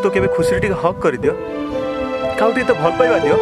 तो केबे खुशी टी हक कर दियो काउटी तो भल पाइबा दियो।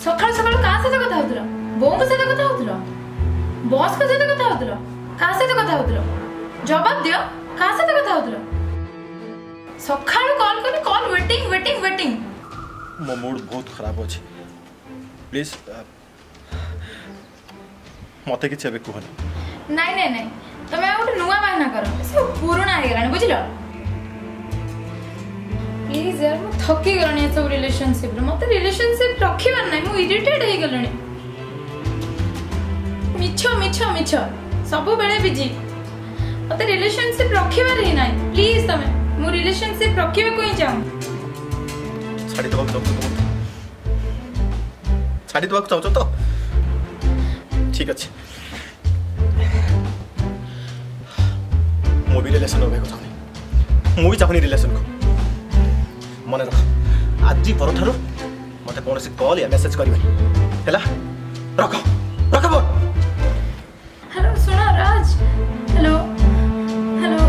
सकाल सकाल कहाँ से कथा होतरा बों को से कथा होतरा बॉस को से कथा होतरा कहाँ से कथा होतरा जवाब दियो कहाँ से कथा होतरा सकाल कॉल करनी कॉल वेटिंग वेटिंग वेटिंग मो मूड बहुत खराब अछि प्लीज मते किछ एबे कहनी नहीं नहीं नहीं तमे गोटे नुआ बाहना करो से पुराना हे गलानी बुझलो प्लीज यार मु थकी गलानी सब रिलेशनशिप रे मते रिलेशनशिप रखिबार नै मु इरिटेट हे गलानी मिछो मिछो मिछो सब बेले बिजी मते रिलेशनशिप रखिबार ही नै प्लीज तमे मु रिलेशनशिप रखिबे कोई जाऊ छाड़ी दबा तो छाड़ी दबा चाहछो तो ठीक अछि मो भी रिलेशन होबे को चाहनी मु भी चाहनी रिलेशन को मन रख आज परठारु मते कोनोसी कॉल या मेसेज करबे हैला रख रख बोल हेलो सुना Raj hello hello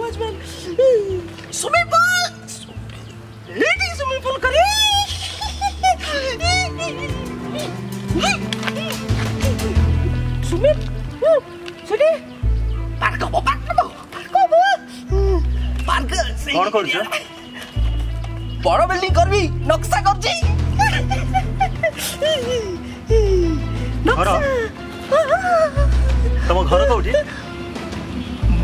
Watchman. Swimming pool. Lady swimming pool करी सुमित सुनी पार्क कौन कर बड़ बिल्डिंग करबी नक्शा करजी तुम घर कौटी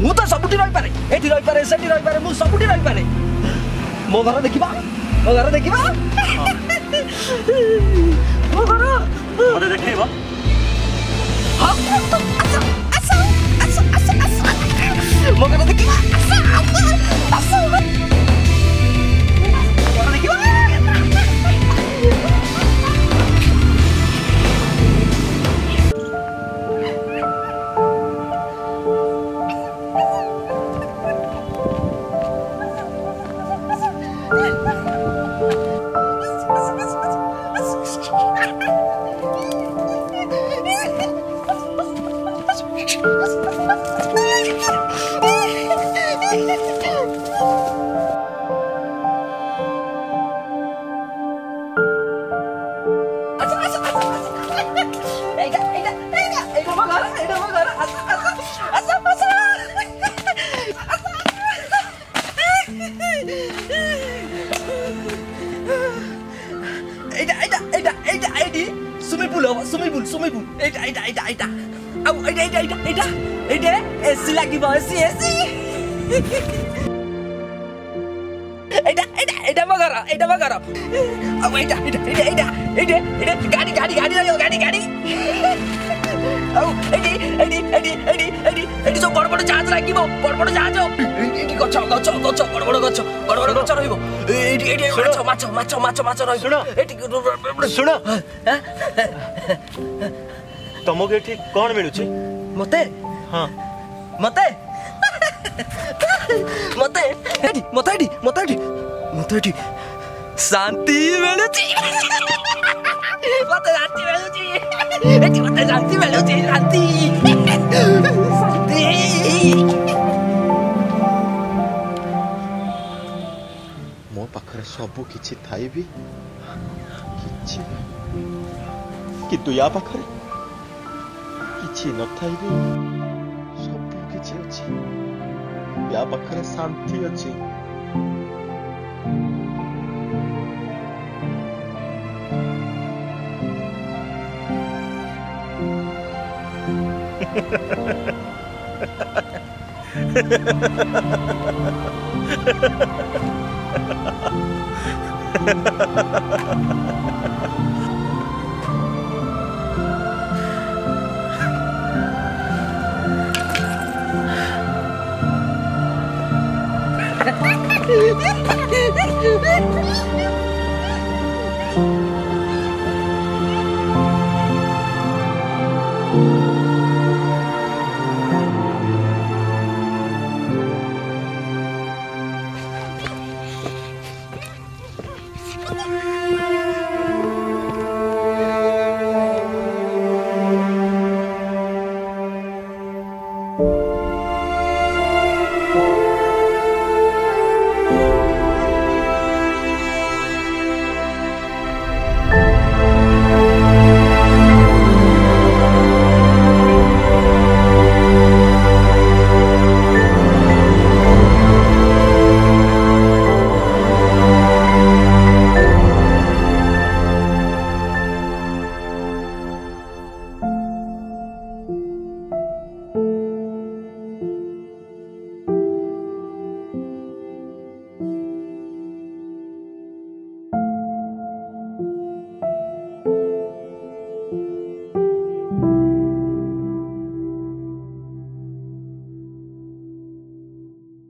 मु तो सबुठी रही पारे एठी रही पारे सेठी रही पारे मु सबुठी रही पारे मो घर देखिबा मो घर मते देखैबा हां आसा मो घर देखिबा आसा घर देखिबा सुन तुमको ये कौन मिलू मते हाँ मते मते मते शांति मिलुची मते शांति मिलुची एटी मते शांति मिलुची शांति मो पाखरे सबु किछि थाई भी किछि किंतु या पाखरे किछि न थाई भी सबु किछि अछि या पाखरे शांति अछि